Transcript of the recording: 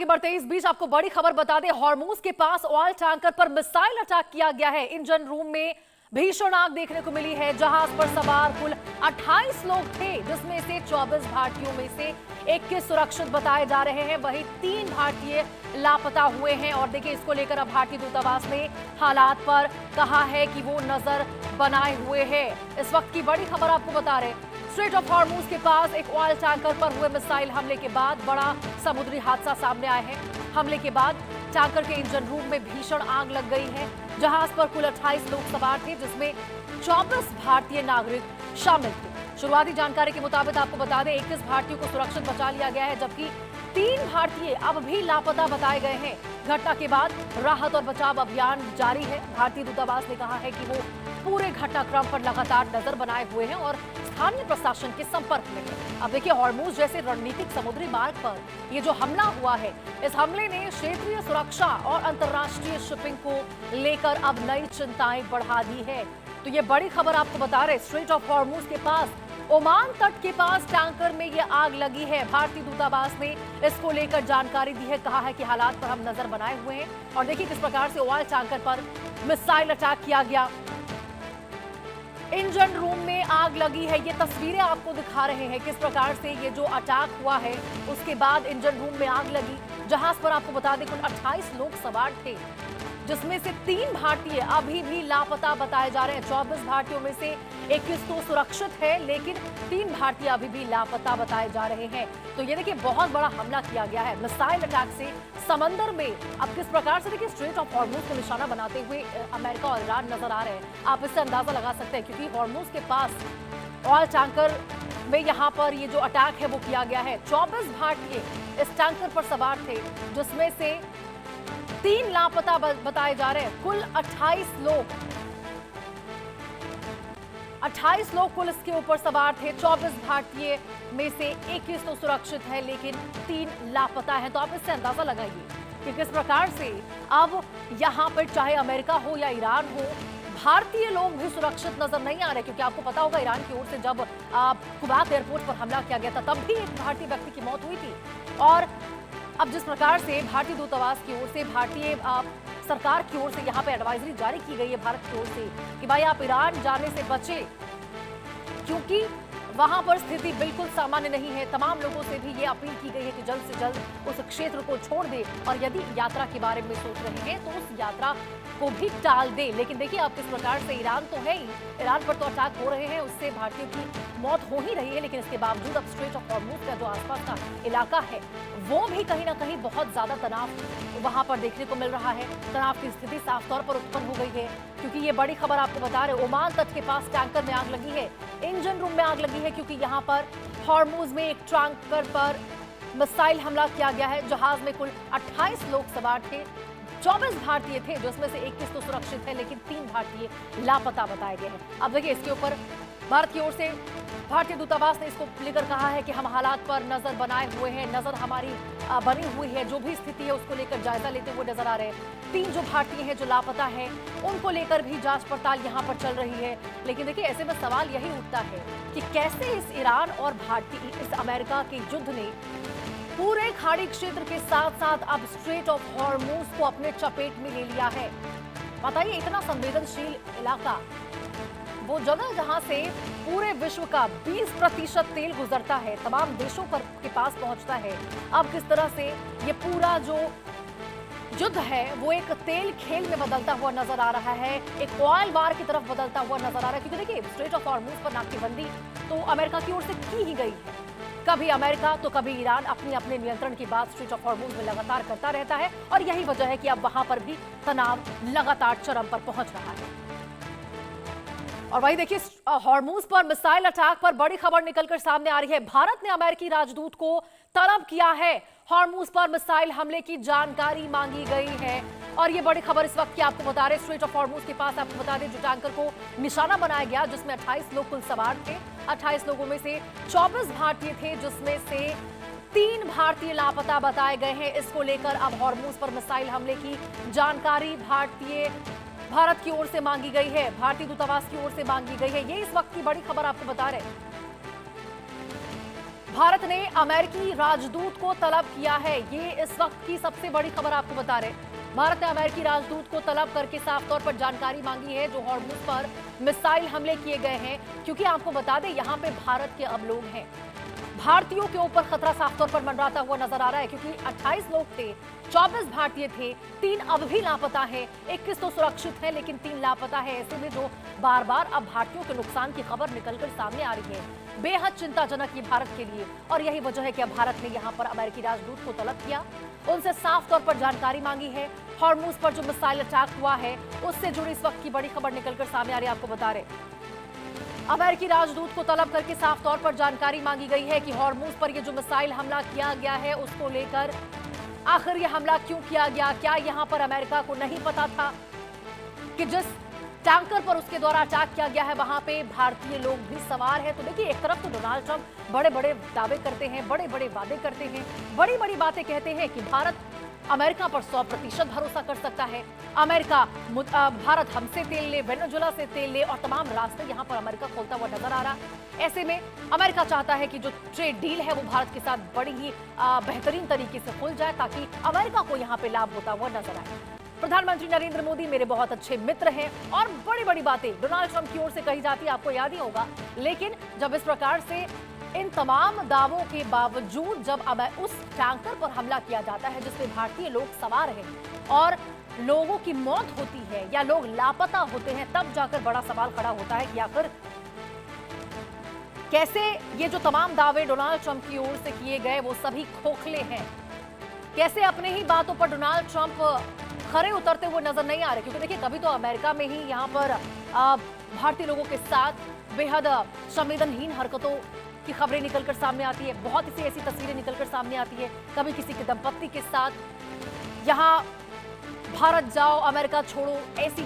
आगे बढ़ते इस बीच आपको बड़ी खबर बता दें, हॉर्मूज के पास ऑयल टैंकर पर मिसाइल अटैक किया गया है। इंजन रूम में भीषण आग देखने को मिली है। जहाज पर सवार कुल 28 लोग थे, जिसमें से 24 भारतीयों में से 21 सुरक्षित बताए जा रहे हैं। वहीं 3 भारतीय लापता हुए हैं। और देखिए, इसको लेकर अब भारतीय दूतावास ने हालात पर कहा है कि वो नजर बनाए हुए हैं। इस वक्त की बड़ी खबर आपको बता रहे हैं, स्ट्रेट ऑफ हॉर्मूज के पास एक ऑयल टैंकर पर हुए मिसाइल हमले के बाद बड़ा समुद्री हादसा सामने आया है। हमले के बाद टैंकर के इंजन रूम में भीषण आग लग गई है। जहाज पर कुल 28 लोग सवार थे, जिसमें 24 भारतीय नागरिक शामिल थे। शुरुआती जानकारी के मुताबिक आपको बता दें, 21 भारतीयों को सुरक्षित बचा लिया गया है, जबकि 3 भारतीय अब भी लापता बताए गए हैं। घटना के बाद राहत और बचाव अभियान जारी है। भारतीय दूतावास ने कहा है कि वो पूरे घटनाक्रम पर लगातार नजर बनाए हुए हैं और स्थानीय प्रशासन के संपर्क में है। अब देखिए, हॉर्मूज जैसे रणनीतिक समुद्री मार्ग पर ये जो हमला हुआ है, इस हमले ने क्षेत्रीय सुरक्षा और अंतर्राष्ट्रीय शिपिंग को लेकर अब नई चिंताएं बढ़ा दी है। तो ये बड़ी खबर आपको बता रहे, स्ट्रेट ऑफ हॉर्मूज के पास ओमान तट के पास टैंकर में ये आग लगी है। भारतीय दूतावास ने इसको लेकर जानकारी दी है, कहा है कि हालात पर हम नजर बनाए हुए हैं। और देखिए किस प्रकार से ऑयल टैंकर पर मिसाइल अटैक किया गया। इंजन रूम में आग लगी है। ये तस्वीरें आपको दिखा रहे हैं किस प्रकार से ये जो अटैक हुआ है, उसके बाद इंजन रूम में आग लगी। जहाज पर आपको बता दें कुल 28 लोग सवार थे, जिसमें से 3 भारतीय अभी भी लापता बताए जा रहे हैं। 24 भारतीयों में से 21 तो सुरक्षित है, लेकिन 3 भारतीय अभी भी लापता बताए जा रहे हैं। तो ये देखिए, बहुत बड़ा हमला किया गया है मिसाइल अटैक से समंदर में। अब किस प्रकार से देखिए, स्ट्रेट ऑफ हॉर्मूज को निशाना बनाते हुए अमेरिका और ईरान नजर आ रहे हैं। आप इससे अंदाजा लगा सकते हैं, क्योंकि हॉर्मूज के पास ऑयल टैंकर में यहाँ पर ये जो अटैक है वो किया गया है। 24 भारतीय इस टैंकर पर सवार थे, जिसमें से 3 लापता बताए जा रहे हैं। कुल 28 लोग कुल इसके ऊपर सवार थे। 24 भारतीय में से 21 तो सुरक्षित है, लेकिन 3 लापता हैं। तो आप इससे अंदाजा लगाइए कि किस प्रकार से अब यहाँ पर चाहे अमेरिका हो या ईरान हो, भारतीय लोग भी सुरक्षित नजर नहीं आ रहे। क्योंकि आपको पता होगा, ईरान की ओर से जब कुवैत एयरपोर्ट पर हमला किया गया था, तब भी एक भारतीय व्यक्ति की मौत हुई थी। और अब जिस प्रकार से भारतीय दूतावास की ओर से, भारतीय सरकार की ओर से यहाँ पे एडवाइजरी जारी की गई है भारत की ओर से कि भाई आप ईरान जाने से बचें, क्योंकि वहां पर स्थिति बिल्कुल सामान्य नहीं है। तमाम लोगों से भी ये अपील की गई है कि जल्द से जल्द उस क्षेत्र को छोड़ दे, और यदि यात्रा के बारे में सोच रहे हैं तो उस यात्रा को भी टाल दे। लेकिन देखिए, आप किस प्रकार से, ईरान तो है ही, ईरान पर तो अटैक हो रहे हैं, उससे भारतीयों की मौत हो ही रही है। लेकिन इसके बावजूद अब स्ट्रेट ऑफ हॉर्मूज का जो आसपास का इलाका है, वो भी कहीं ना कहीं बहुत ज्यादा तनाव वहां पर देखने को मिल रहा है। तनाव की स्थिति साफ तौर पर उत्पन्न हो गई है, क्योंकि ये बड़ी खबर आपको बता रहे, ओमान तट के पास टैंकर में आग लगी है, इंजन रूम में आग लगी है, क्योंकि यहाँ पर हॉर्मूज में एक टैंकर पर मिसाइल हमला किया गया है। जहाज में कुल 28 लोग सवार थे, 24 भारतीय थे, जिसमें से 21 तो सुरक्षित है, लेकिन 3 भारतीय लापता बताए गए हैं। अब देखिए, इसके ऊपर भारत की ओर से भारतीय दूतावास ने इसको लेकर कहा है कि हम हालात पर नजर बनाए हुए हैं, नजर हमारी बनी हुई है, जो भी स्थिति है उसको लेकर जायजा लेते हुए नजर आ रहे हैं। 3 जो भारतीय हैं जो लापता हैं, उनको लेकर भी जांच पड़ताल यहाँ पर चल रही है। लेकिन देखिए, ऐसे में सवाल यही उठता है कि कैसे इस ईरान और इस अमेरिका के युद्ध ने पूरे खाड़ी क्षेत्र के साथ साथ अब स्ट्रेट ऑफ हॉर्मूज को अपने चपेट में ले लिया है। बताइए, इतना संवेदनशील इलाका, वो जगह जहां से पूरे विश्व का 20% तेल गुजरता है, तमाम देशों के पास पहुंचता है। अब किस तरह से ये पूरा जो युद्ध है वो एक तेल खेल में बदलता हुआ नजर आ रहा है, एक ऑयल वार की तरफ बदलता हुआ नजर आ रहा है। क्योंकि देखिए, स्ट्रेट ऑफ हॉर्मूज पर नाकेबंदी तो अमेरिका की ओर से की ही गई है। कभी अमेरिका तो कभी ईरान अपने नियंत्रण की बात स्ट्रेट ऑफ हॉर्मूज में लगातार करता रहता है, और यही वजह है कि अब वहां पर भी तनाव लगातार चरम पर पहुंच रहा है। और वही देखिए, हॉर्मूज पर मिसाइल अटैक पर बड़ी खबर निकलकर सामने आ रही है। भारत ने अमेरिकी राजदूत को तलब किया है। हॉर्मूज पर मिसाइल हमले की जानकारी मांगी गई है। और ये बड़ी खबर इस वक्त की आपको बता रहे, स्ट्रेट ऑफ हॉर्मूज के पास आपको बता दें, जो टैंकर को निशाना बनाया गया, जिसमें 28 लोग कुल सवार थे। 28 लोगों में से 24 भारतीय थे, जिसमें से 3 भारतीय लापता बताए गए हैं। इसको लेकर अब हॉर्मूज पर मिसाइल हमले की जानकारी भारत की ओर से मांगी गई है, भारतीय दूतावास की ओर से मांगी गई है। ये इस वक्त की बड़ी खबर आपको बता रहे हैं। भारत ने अमेरिकी राजदूत को तलब किया है। ये इस वक्त की सबसे बड़ी खबर आपको बता रहे। भारत ने अमेरिकी राजदूत को तलब करके साफ तौर पर जानकारी मांगी है जो हॉर्मुज पर मिसाइल हमले किए गए हैं, क्योंकि आपको बता दें यहां पे भारत के अब लोग हैं। भारतीयों के ऊपर खतरा साफ तौर पर मंडराता हुआ नजर आ रहा है, क्योंकि 28 लोग थे, 24 भारतीय थे, 3 अब भी लापता है, 21 तो सुरक्षित है लेकिन 3 लापता है। ऐसे में जो बार बार अब भारतीयों के नुकसान की खबर निकलकर सामने आ रही है, बेहद चिंताजनक ये भारत के लिए। और यही वजह है कि अब भारत ने यहाँ पर अमेरिकी राजदूत को तलब किया, उनसे साफ तौर पर जानकारी मांगी है। हॉर्मुज पर जो मिसाइल अटैक हुआ है उससे जुड़ी इस वक्त की बड़ी खबर निकलकर सामने आ रही है, आपको बता रहे। अमेरिकी राजदूत को तलब करके साफ तौर पर जानकारी मांगी गई है कि हॉर्मुज पर ये जो मिसाइल हमला किया गया है उसको लेकर आखिर ये हमला क्यों किया गया। क्या यहां पर अमेरिका को नहीं पता था कि जिस टैंकर पर उसके द्वारा अटैक किया गया है वहां पे भारतीय लोग भी सवार हैं। तो देखिए, एक तरफ तो डोनाल्ड ट्रंप बड़े बड़े दावे करते हैं, बड़े बड़े वादे करते हैं, बड़ी बड़ी बातें कहते हैं कि भारत अमेरिका पर 100% भरोसा कर सकता है। भारत हमसे तेल ले, वेनेजुएला से तेल ले, और तमाम रास्ते यहां पर अमेरिका खोलता हुआ नजर आ रहा। ऐसे में अमेरिका चाहता है कि जो ट्रेड डील है वो भारत के साथ बड़ी ही बेहतरीन तरीके से खुल जाए, ताकि अमेरिका को यहां पे लाभ होता हुआ नजर आए। प्रधानमंत्री नरेंद्र मोदी मेरे बहुत अच्छे मित्र हैं और बड़ी बड़ी बातें डोनाल्ड ट्रंप की ओर से कही जाती है, आपको याद ही होगा। लेकिन जब इस प्रकार से इन तमाम दावों के बावजूद जब अब उस टैंकर पर हमला किया जाता है जिसमें भारतीय लोग सवार हैं और लोगों की मौत होती है या लोग लापता होते हैं, तब जाकर बड़ा सवाल खड़ा होता है कि आखिर कैसे ये जो तमाम दावे डोनाल्ड ट्रंप की ओर से किए गए वो सभी खोखले हैं। कैसे अपने ही बातों पर डोनाल्ड ट्रंप खरे उतरते हुए नजर नहीं आ रहे। क्योंकि देखिए, कभी तो अमेरिका में ही यहाँ पर भारतीय लोगों के साथ बेहद संवेदनहीन हरकतों की खबरें निकलकर सामने आती है, बहुत सी ऐसी तस्वीरें निकलकर सामने आती है। कभी किसी के दंपत्ति के साथ यहाँ भारत जाओ अमेरिका छोड़ो ऐसी